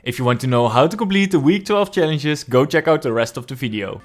If you want to know how to complete the week 12 challenges, go check out the rest of the video.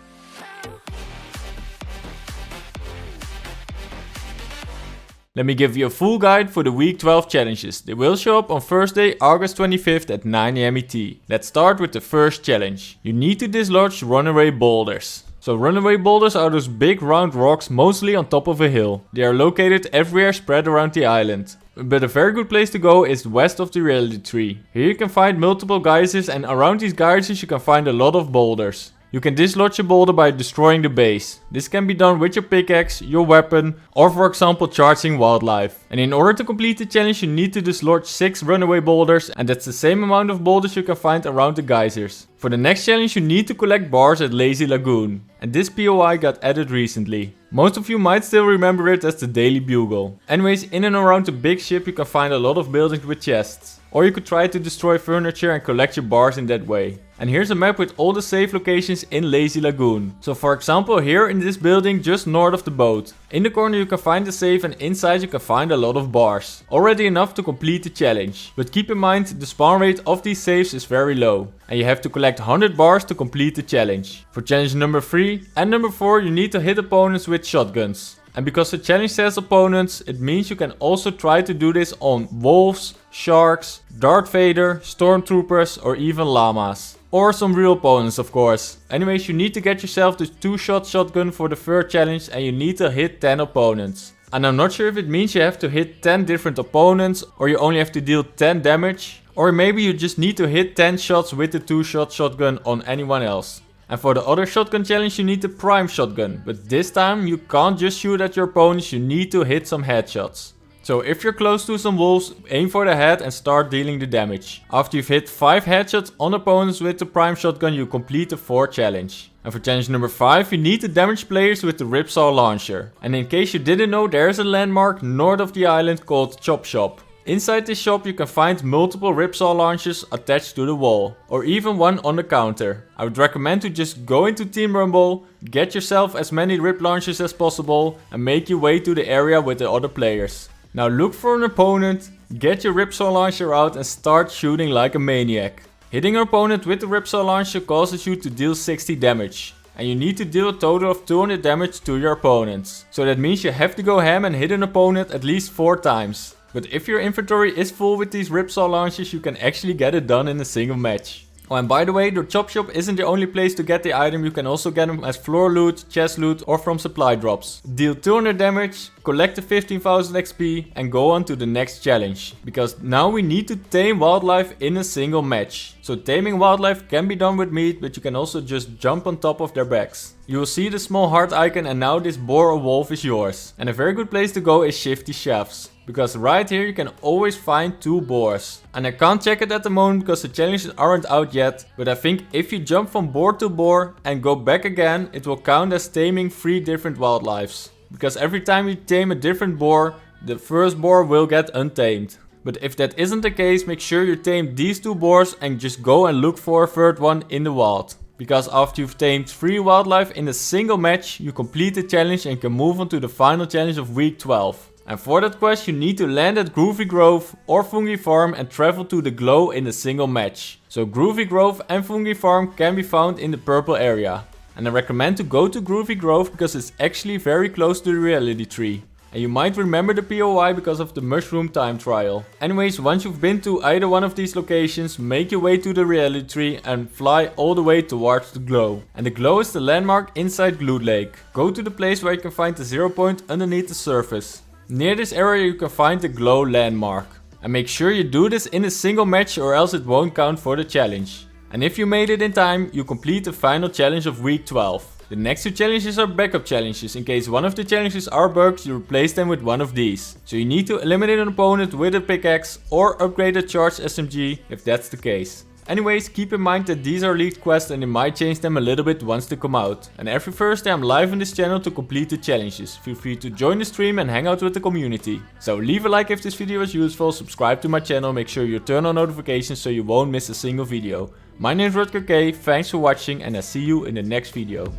Let me give you a full guide for the week 12 challenges. They will show up on Thursday, August 25th at 9 AM ET. Let's start with the first challenge. You need to dislodge Runaway Boulders. So Runaway Boulders are those big round rocks mostly on top of a hill. They are located everywhere spread around the island. But a very good place to go is west of the reality tree. Here you can find multiple geysers, and around these geysers you can find a lot of boulders. You can dislodge a boulder by destroying the base. This can be done with your pickaxe, your weapon, or for example charging wildlife. And in order to complete the challenge you need to dislodge 6 runaway boulders, and that's the same amount of boulders you can find around the geysers. For the next challenge you need to collect bars at Lazy Lagoon. And this POI got added recently. Most of you might still remember it as the Daily Bugle. Anyways, in and around the big ship you can find a lot of buildings with chests. Or you could try to destroy furniture and collect your bars in that way. And here's a map with all the safe locations in Lazy Lagoon. So for example here in this building just north of the boat. In the corner you can find the safe, and inside you can find a lot of bars. Already enough to complete the challenge. But keep in mind the spawn rate of these safes is very low. And you have to collect 100 bars to complete the challenge. For challenge number 3 and number 4 you need to hit opponents with shotguns. And because the challenge says opponents, it means you can also try to do this on wolves, sharks, Darth Vader, stormtroopers, or even llamas. Or some real opponents of course. Anyways, you need to get yourself the 2-shot shotgun for the third challenge, and you need to hit 10 opponents. And I'm not sure if it means you have to hit 10 different opponents, or you only have to deal 10 damage. Or maybe you just need to hit 10 shots with the 2-shot shotgun on anyone else. And for the other shotgun challenge you need the prime shotgun, but this time you can't just shoot at your opponents, you need to hit some headshots. So if you're close to some wolves, aim for the head and start dealing the damage. After you've hit 5 headshots on opponents with the prime shotgun you complete the 4th challenge. And for challenge number 5 you need to damage players with the Ripsaw Launcher. And in case you didn't know, there is a landmark north of the island called Chop Shop. Inside this shop you can find multiple Ripsaw launchers attached to the wall, or even one on the counter. I would recommend to just go into Team Rumble, get yourself as many rip launchers as possible and make your way to the area with the other players. Now look for an opponent, get your Ripsaw launcher out and start shooting like a maniac. Hitting an opponent with the Ripsaw launcher causes you to deal 60 damage. And you need to deal a total of 200 damage to your opponents. So that means you have to go ham and hit an opponent at least 4 times. But if your inventory is full with these Ripsaw launchers, you can actually get it done in a single match. Oh, and by the way, the Chop Shop isn't the only place to get the item, you can also get them as floor loot, chest loot or from supply drops. Deal 200 damage, collect the 15,000 XP and go on to the next challenge. Because now we need to tame wildlife in a single match. So taming wildlife can be done with meat, but you can also just jump on top of their backs. You will see the small heart icon and now this boar or wolf is yours. And a very good place to go is Shifty Shafts. Because right here you can always find 2 boars. And I can't check it at the moment because the challenges aren't out yet. But I think if you jump from boar to boar and go back again, it will count as taming 3 different wildlives. Because every time you tame a different boar, the first boar will get untamed. But if that isn't the case, make sure you tame these 2 boars and just go and look for a third one in the wild. Because after you've tamed 3 wildlife in a single match, you complete the challenge and can move on to the final challenge of week 12. And for that quest you need to land at Groovy Grove or Fungi Farm and travel to the glow in a single match. So Groovy Grove and Fungi Farm can be found in the purple area. And I recommend to go to Groovy Grove because it's actually very close to the reality tree. And you might remember the POI because of the mushroom time trial. Anyways, once you've been to either one of these locations, make your way to the reality tree and fly all the way towards the glow. And the glow is the landmark inside Glood Lake. Go to the place where you can find the 0 point underneath the surface. Near this area you can find the glow landmark. And make sure you do this in a single match or else it won't count for the challenge. And if you made it in time, you complete the final challenge of week 12. The next 2 challenges are backup challenges. In case one of the challenges are bugs, you replace them with one of these. So you need to eliminate an opponent with a pickaxe or upgrade a charged SMG if that's the case. Anyways, keep in mind that these are leaked quests and they might change them a little bit once they come out. And every Thursday I'm live on this channel to complete the challenges. Feel free to join the stream and hang out with the community. So leave a like if this video was useful, subscribe to my channel, make sure you turn on notifications so you won't miss a single video. My name is RutgerK, thanks for watching and I'll see you in the next video.